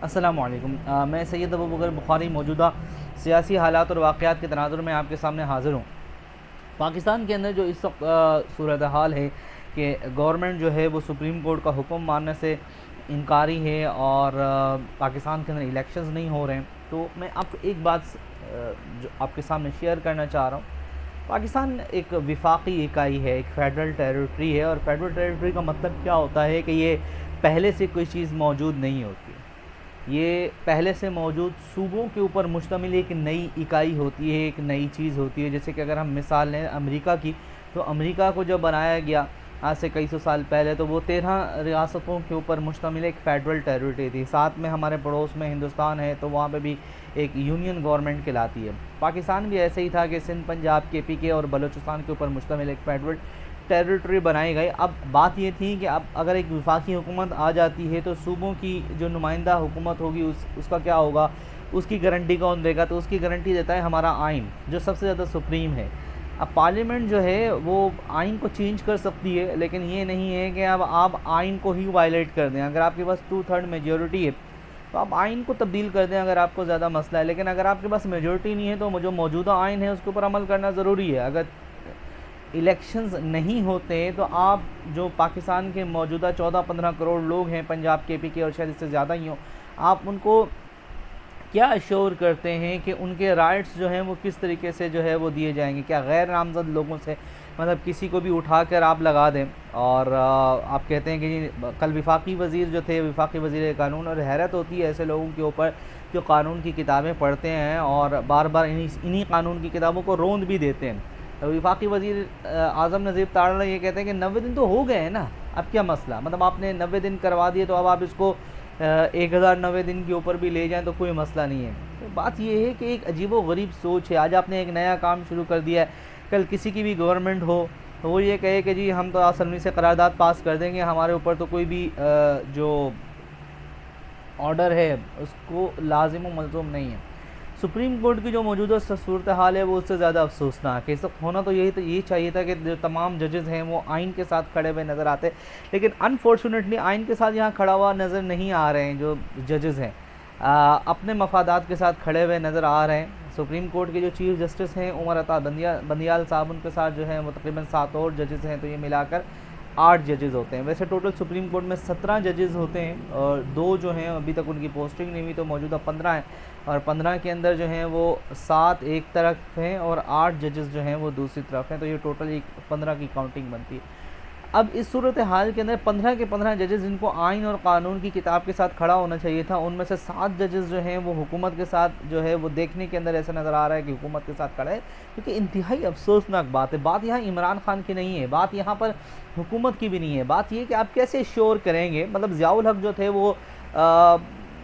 अस्सलामु अलैकुम। मैं सैयद अबू बकर बुखारी मौजूदा सियासी हालात और वाक़यात के तनाज़ुर में आपके सामने हाज़िर हूँ। पाकिस्तान के अंदर जो इस वक्त सूरत हाल है कि गवर्नमेंट जो है वो सुप्रीम कोर्ट का हुक्म मानने से इनकारी है और पाकिस्तान के अंदर इलेक्शंस नहीं हो रहे हैं। तो मैं आपको एक बात जो आपके सामने शेयर करना चाह रहा हूँ। पाकिस्तान एक विफाकी इकाई है, एक फेडरल टेरिटरी है, और फेडरल टेरिटरी का मतलब क्या होता है कि ये पहले से कोई चीज़ मौजूद नहीं होती। ये पहले से मौजूद सूबों के ऊपर मुश्तमिल एक नई इकाई होती है, एक नई चीज़ होती है। जैसे कि अगर हम मिसाल लें अमेरिका की, तो अमेरिका को जब बनाया गया आज से कई सौ साल पहले, तो वो 13 रियासतों के ऊपर मुश्तमिल एक फ़ेडरल टेरिटरी थी। साथ में हमारे पड़ोस में हिंदुस्तान है, तो वहाँ पे भी एक यूनियन गवर्नमेंट कहलाती है। पाकिस्तान भी ऐसे ही था कि सिंध, पंजाब, KPK और बलूचिस्तान के ऊपर मुश्तमिल एक फ़ेडरल टेरिटरी बनाई गई। अब बात ये थी कि अब अगर एक वफाकी हुकूमत आ जाती है तो सूबों की जो नुमाइंदा हुकूमत होगी उसका क्या होगा, उसकी गारंटी कौन देगा? तो उसकी गारंटी देता है हमारा आइन, जो सबसे ज़्यादा सुप्रीम है। अब पार्लियामेंट जो है वो आइन को चेंज कर सकती है, लेकिन ये नहीं है कि अब आप आइन को ही वायलेट कर दें। अगर आपके पास 2/3 मेजॉरिटी है तो आप आइन को तब्दील कर दें अगर आपको ज़्यादा मसला है। लेकिन अगर आपके पास मेजॉरिटी नहीं है तो जो मौजूदा आइन है उसके ऊपर अमल करना ज़रूरी है। अगर इलेक्शंस नहीं होते तो आप जो पाकिस्तान के मौजूदा 14-15 करोड़ लोग हैं, पंजाब, KPK और शायद इससे ज़्यादा ही हो, आप उनको क्या अश्योर करते हैं कि उनके राइट्स जो हैं वो किस तरीके से जो है वो दिए जाएंगे? क्या गैर नामज़द लोगों से, मतलब किसी को भी उठाकर आप लगा दें और आप कहते हैं कि जी कल वफाकी वज़ीर जो थे, वफाकी वज़ीर कानून, और हैरत होती है ऐसे लोगों के ऊपर जो कानून की किताबें पढ़ते हैं और बार बार इन्हीं कानून की किताबों को रोंद भी देते हैं। तो वफाकी वज़ीर आज़म नज़ीर तारड़ा ये कहते हैं कि 90 दिन तो हो गए हैं ना, अब क्या मसला? मतलब आपने 90 दिन करवा दिए तो अब आप इसको 1090 दिन के ऊपर भी ले जाएं तो कोई मसला नहीं है। तो बात यह है कि एक अजीब व गरीब सोच है। आज आपने एक नया काम शुरू कर दिया है, कल किसी की भी गवर्नमेंट हो तो वो ये कहे कि जी हम तो आसानी से करारदाद पास कर देंगे, हमारे ऊपर तो कोई भी जो ऑर्डर है उसको लाजिम व मलज़ूम नहीं है। सुप्रीम कोर्ट की जो मौजूदा सूरत हाल है वो उससे ज़्यादा अफसोसनाक है। इस वक्त होना तो यही चाहिए था कि जो तमाम जजेज़ हैं वो आइन के साथ खड़े हुए नज़र आते, लेकिन अनफॉर्चुनेटली आइन के साथ यहाँ खड़ा हुआ नज़र नहीं आ रहे हैं। जो जजेज़ हैं अपने मफादात के साथ खड़े हुए नज़र आ रहे हैं। सुप्रीम कोर्ट के जो चीफ़ जस्टिस हैं उमर अता बंदियाल साहब, उनके साथ जो है वो तकरीबन 7 और जजेज़ हैं, तो ये मिलाकर 8 जजेज़ होते हैं। वैसे टोटल सुप्रीम कोर्ट में 17 जजेज़ होते हैं और 2 जो हैं अभी तक उनकी पोस्टिंग नहीं हुई, तो मौजूदा 15 हैं। और 15 के अंदर जो हैं वो 7 एक तरफ हैं और 8 जजेज़ जो हैं वो दूसरी तरफ हैं, तो ये टोटल 15 की काउंटिंग बनती है। अब इस सूरत हाल के अंदर 15 के 15 जजेज़ जिनको आइन और कानून की किताब के साथ खड़ा होना चाहिए था, उनमें से 7 जजेज़ जो हैं वो हुकूमत के साथ जो है वो देखने के अंदर ऐसा नज़र आ रहा है कि हुकूमत के साथ खड़ा है, क्योंकि इंतहाई अफसोसनाक बात है। बात यहाँ इमरान खान की नहीं है, बात यहाँ पर हुकूमत की भी नहीं है। बात ये कि आप कैसे श्योर करेंगे, मतलब ज़ियाउल हक जो थे वो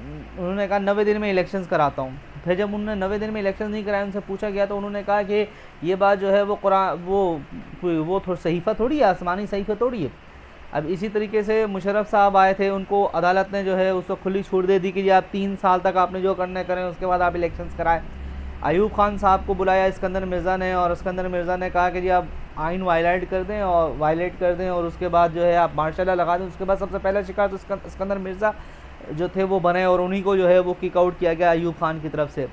उन्होंने कहा 90 दिन में इलेक्शंस कराता हूँ। फिर जब उन्होंने 90 दिन में इलेक्शन नहीं कराए, उनसे पूछा गया तो उन्होंने कहा कि ये बात जो है वो कुरान वो सहीफ़ा थोड़ी है, आसमानी सहीफ़ा थोड़ी है। अब इसी तरीके से मुशर्रफ साहब आए थे, उनको अदालत ने जो है उसको खुली छूट दे दी कि जी आप 3 साल तक आपने जो करना करें, उसके बाद आप इलेक्शंस कराएं। अयूब खान साहब को बुलाया इस्कंदर मिर्ज़ा ने, और इस्कंदर मिर्ज़ा ने कहा कि जी आप आइन वायलेट कर दें और उसके बाद जो है आप मार्शल लॉ लगा दें। उसके बाद सबसे पहला शिकार तो इस्कंदर मिर्ज़ा जो थे वो बने और उन्हीं को जो है वो किक आउट किया गया अयूब खान की तरफ से।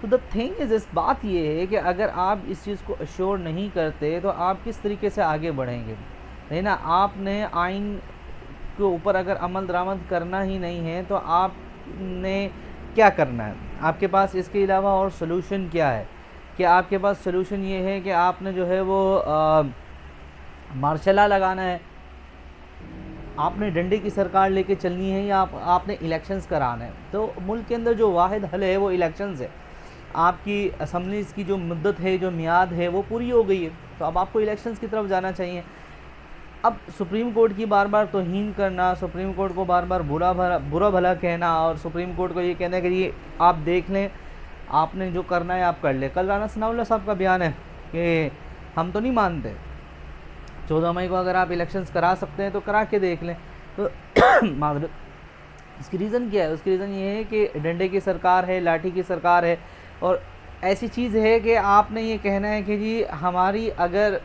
तो द थिंग इज़, इस बात ये है कि अगर आप इस चीज़ को अश्योर नहीं करते तो आप किस तरीके से आगे बढ़ेंगे? नहीं ना, आपने आइन के ऊपर अगर अमल दरामद करना ही नहीं है तो आपने क्या करना है? आपके पास इसके अलावा और सलूशन क्या है? क्या आपके पास सलूशन ये है कि आपने जो है वो मार्शल लॉ लगाना है, आपने डंडे की सरकार लेके चलनी है, या आपने इलेक्शंस कराना है? तो मुल्क के अंदर जो वाहिद हल है वो इलेक्शंस है। आपकी असम्बलीज़ की जो मुद्दत है, जो मियाद है, वो पूरी हो गई है, तो अब आपको इलेक्शंस की तरफ जाना चाहिए। अब सुप्रीम कोर्ट की बार बार तौहीन करना, सुप्रीम कोर्ट को बार बार बुरा भला कहना, और सुप्रीम कोर्ट को ये कहना है कि ये आप देख लें, आपने जो करना है आप कर लें। कल राना सनाउल्लाह साहब का बयान है कि हम तो नहीं मानते, 14 मई को अगर आप इलेक्शंस करा सकते हैं तो करा के देख लें। तो मादर इसकी रीज़न क्या है? उसकी रीज़न ये है कि डंडे की सरकार है, लाठी की सरकार है, और ऐसी चीज़ है कि आपने ये कहना है कि जी हमारी अगर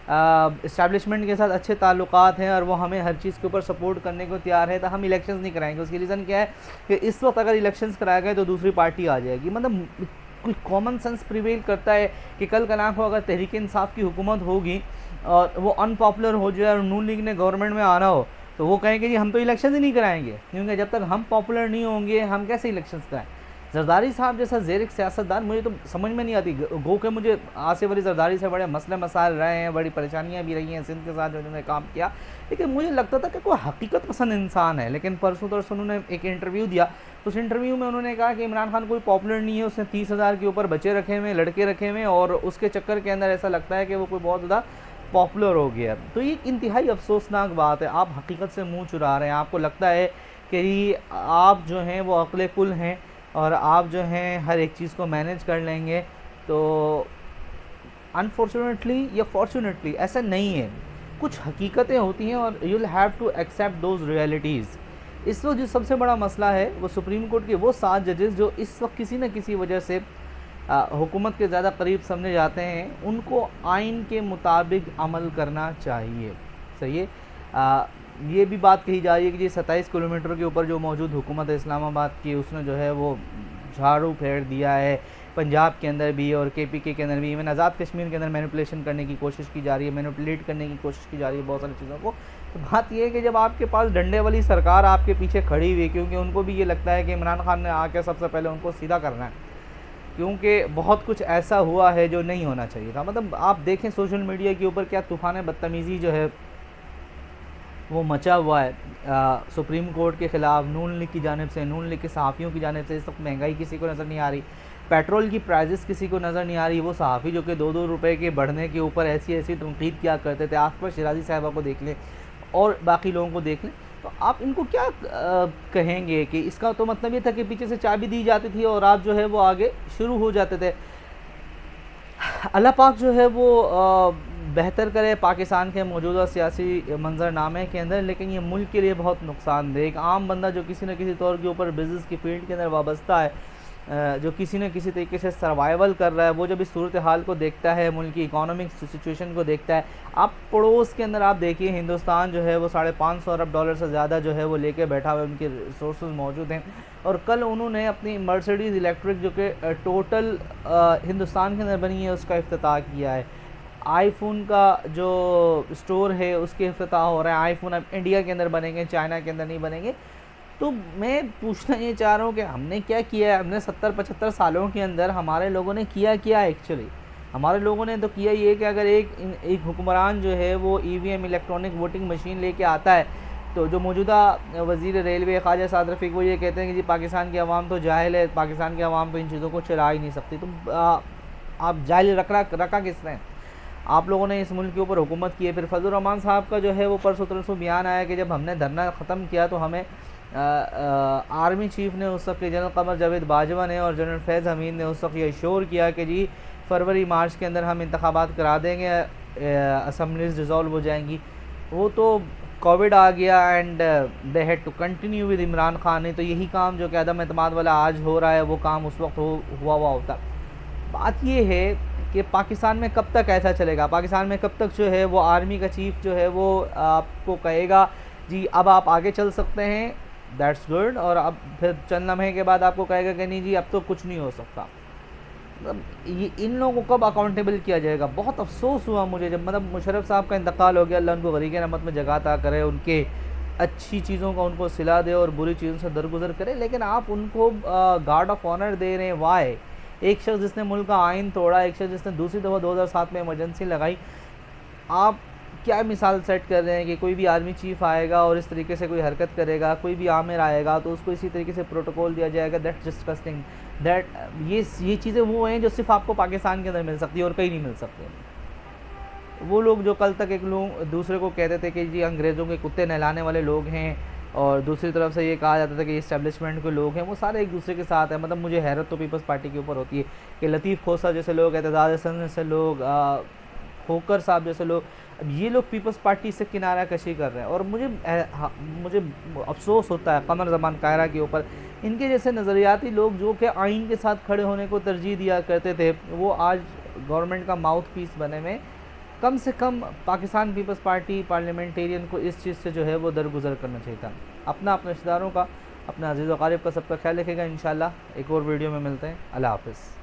इस्टेब्लिशमेंट के साथ अच्छे ताल्लुकात हैं और वो हमें हर चीज़ के ऊपर सपोर्ट करने को तैयार है, तो हम इलेक्शंस नहीं कराएंगे। उसकी रीज़न क्या है कि इस वक्त अगर इलेक्शंस कराए गए तो दूसरी पार्टी आ जाएगी। मतलब कोई कॉमन सेंस प्रिवेल करता है कि कल का नाम को अगर तहरीक इंसाफ की हुकूमत होगी और वो अनपॉपुलर हो जाए और नून लीग ने गवर्नमेंट में आना हो, तो वो कहेंगे जी हम तो इलेक्शन ही नहीं कराएंगे, क्योंकि जब तक हम पॉपुलर नहीं होंगे हम कैसे इलेक्शंस कराएं। जरदारी साहब जैसा ज़ेरिक सियासतदान मुझे तो समझ में नहीं आती। गो के मुझे आसिफ अली जरदारी से बड़े मसले मसाइल रहे हैं, बड़ी परेशानियां भी रही हैं सिंध के साथ जो उन्होंने काम किया, लेकिन मुझे लगता था कि कोई हकीकत पसंद इंसान है। लेकिन परसों तरसों उन्होंने एक इंटरव्यू दिया, उस इंटरव्यू में उन्होंने कहा कि इमरान खान कोई पॉपुलर नहीं है, उसने 30,000 के ऊपर बच्चे रखे हुए, लड़के रखे हुए, और उसके चक्कर के अंदर ऐसा लगता है कि वो कोई बहुत ज़्यादा पॉपुलर हो गया। तो ये इंतहाई अफसोसनाक बात है। आप हकीकत से मुंह चुरा रहे हैं। आपको लगता है कि आप जो हैं वो अक्ल कुल हैं और आप जो हैं हर एक चीज़ को मैनेज कर लेंगे, तो अनफॉर्चुनेटली या फॉर्चुनेटली ऐसा नहीं है। कुछ हकीकतें होती हैं और you will have to accept those realities. इस वक्त जो सबसे बड़ा मसला है वो सुप्रीम कोर्ट के वो 7 जजेस जो इस वक्त किसी न किसी वजह से हुकूमत के ज़्यादा करीब समझे जाते हैं, उनको आइन के मुताबिक अमल करना चाहिए। सही है। ये भी बात कही जा रही है कि जी 27 किलोमीटर के ऊपर जो मौजूद हुकूमत है इस्लामाबाद की, उसने जो है वो झाड़ू फेर दिया है पंजाब के अंदर भी और KPK के अंदर भी। इवन आज़ाद कश्मीर के अंदर मैनिपुलेशन करने की कोशिश की जा रही है, मैनिपुलेट करने की कोशिश की जा रही है बहुत सारी चीज़ों को। तो बात यह है कि जब आपके पास डंडे वाली सरकार आपके पीछे खड़ी हुई, क्योंकि उनको भी ये लगता है कि इमरान खान ने आके सबसे पहले उनको सीधा करना है, क्योंकि बहुत कुछ ऐसा हुआ है जो नहीं होना चाहिए था। मतलब आप देखें सोशल मीडिया के ऊपर क्या तूफ़ान बदतमीज़ी जो है वो मचा हुआ है सुप्रीम कोर्ट के ख़िलाफ़, नून लीग की जानिब से, नून लीग के सहाफ़ियों की जानिब से। इस वक्त महंगाई किसी को नज़र नहीं आ रही, पेट्रोल की प्राइजेस किसी को नज़र नहीं आ रही। वो सहाफ़ी जो कि 2-2 रुपए के बढ़ने के ऊपर ऐसी ऐसी तनकीद किया करते थे, आसपास शिराजी साहिबा को देख लें और बाकी लोगों को देख लें, तो आप इनको क्या कहेंगे कि इसका तो मतलब ये था कि पीछे से चाबी दी जाती थी और आप जो है वो आगे शुरू हो जाते थे। अल्लाह पाक जो है वो बेहतर करे पाकिस्तान के मौजूदा सियासी मंजरनामे के अंदर, लेकिन ये मुल्क के लिए बहुत नुकसानदेह। एक आम बंदा जो किसी न किसी तौर के ऊपर बिज़नेस की फील्ड के अंदर वाबस्ता है, जो किसी न किसी तरीके से सर्वाइवल कर रहा है, वो जब इस सूरत हाल को देखता है, मुल्क की इकोनॉमिक सिचुएशन को देखता है। आप पड़ोस के अंदर आप देखिए हिंदुस्तान जो है वो $550 अरब से ज़्यादा जो है वो लेके बैठा हुआ है, उनके रिसोर्स मौजूद हैं। और कल उन्होंने अपनी मर्सिडीज़ इलेक्ट्रिक जो कि टोटल हिंदुस्तान के अंदर बनी है उसका इफ्तिताह किया है। आईफोन का जो स्टोर है उसके इफ्तिताह हो रहा है। आईफोन अब इंडिया के अंदर बनेंगे, चाइना के अंदर नहीं बनेंगे। तो मैं पूछना ये चाह रहा हूँ कि हमने क्या किया है? हमने 70-75 सालों के अंदर हमारे लोगों ने किया क्या? एक्चुअली हमारे लोगों ने तो किया ये कि अगर एक हुक्मरान जो है वो EVM इलेक्ट्रॉनिक वोटिंग मशीन लेके आता है, तो जो मौजूदा वज़ीर रेलवे ख्वाजा साद रफ़ीक वो ये कहते हैं कि जी पाकिस्तान की आवाम तो जाहिल है, पाकिस्तान की आवाम तो इन चीज़ों को चला ही नहीं सकती। तो आप जाहिल रखा किसने? आप लोगों ने इस मुल्क के ऊपर हुकूमत की है। फिर फजलुर रहमान साहब का जो है वो परसों बयान आया कि जब हमने धरना ख़त्म किया तो हमें आर्मी चीफ़ ने उस वक्त जनरल कमर जावेद बाजवा ने और जनरल फैज़ हमीद ने उस वक्त ये श्योर किया कि जी फरवरी मार्च के अंदर हम इंतखाबात करा देंगे, असम्बलीज डिज़ोल्व हो जाएंगी। वो तो कोविड आ गया and they had to continue with Imran Khan ने। तो यही काम जो कि अदम एतमाद वाला आज हो रहा है वो काम उस वक्त हुआ होता। बात ये है कि पाकिस्तान में कब तक ऐसा चलेगा? पाकिस्तान में कब तक जो है वो आर्मी का चीफ़ जो है वो आपको कहेगा जी अब आप आगे चल सकते हैं, दैट्स गुड, और अब फिर चंद लम्हे के बाद आपको कहेगा कि नहीं जी अब तो कुछ नहीं हो सकता। ये इन लोगों को कब अकाउंटेबल किया जाएगा? बहुत अफसोस हुआ मुझे जब मुशर्रफ साहब का इंतकाल हो गया। अल्लाह उनको गरीक़ रहमत में जगह अता करे, उनके अच्छी चीज़ों का उनको सिला दे और बुरी चीज़ों से दरगुजर करे, लेकिन आप उनको गार्ड ऑफ ऑनर दे रहे हैं। वाई? एक शख्स जिसने मुल्क का आइन तोड़ा, एक शख्स जिसने दूसरी दफ़ा 2007 में इमरजेंसी लगाई, आप क्या मिसाल सेट कर रहे हैं कि कोई भी आर्मी चीफ़ आएगा और इस तरीके से कोई हरकत करेगा, कोई भी आमिर आएगा तो उसको इसी तरीके से प्रोटोकॉल दिया जाएगा? That disgusting. दैट ये चीज़ें वो हैं जो सिर्फ आपको पाकिस्तान के अंदर मिल सकती है और कहीं नहीं मिल सकती। वो लोग जो कल तक एक लोग दूसरे को कहते थे कि जी अंग्रेज़ों के कुत्ते नहलाने वाले लोग हैं, और दूसरी तरफ से ये कहा जाता था कि इस्टेब्लिशमेंट के लोग हैं, वो सारे एक दूसरे के साथ हैं। मतलब मुझे हैरत तो पीपल्स पार्टी के ऊपर होती है कि लतीफ़ खोसा जैसे लोग, एतजाज़ हसन जैसे लोग, खोकर साहब जैसे लोग, अब ये लोग पीपल्स पार्टी से किनारा कशी कर रहे हैं। और मुझे अफसोस होता है कमर ज़मान कायरा के ऊपर। इनके जैसे नज़रियाती लोग जो कि आइन के साथ खड़े होने को तरजीह दिया करते थे, वो आज गवर्नमेंट का माउथ पीस बने में कम से कम पाकिस्तान पीपल्स पार्टी पार्लियामेंटेरियन को इस चीज़ से जो है वो दरगुजर करना चाहिए था। अपना, अपने रिश्तेदारों का, अपने अजीज़ व क़रीब का, सबका ख्याल रखेगा। इंशाल्लाह एक और वीडियो में मिलते हैं। अल्लाह हाफ़िज़।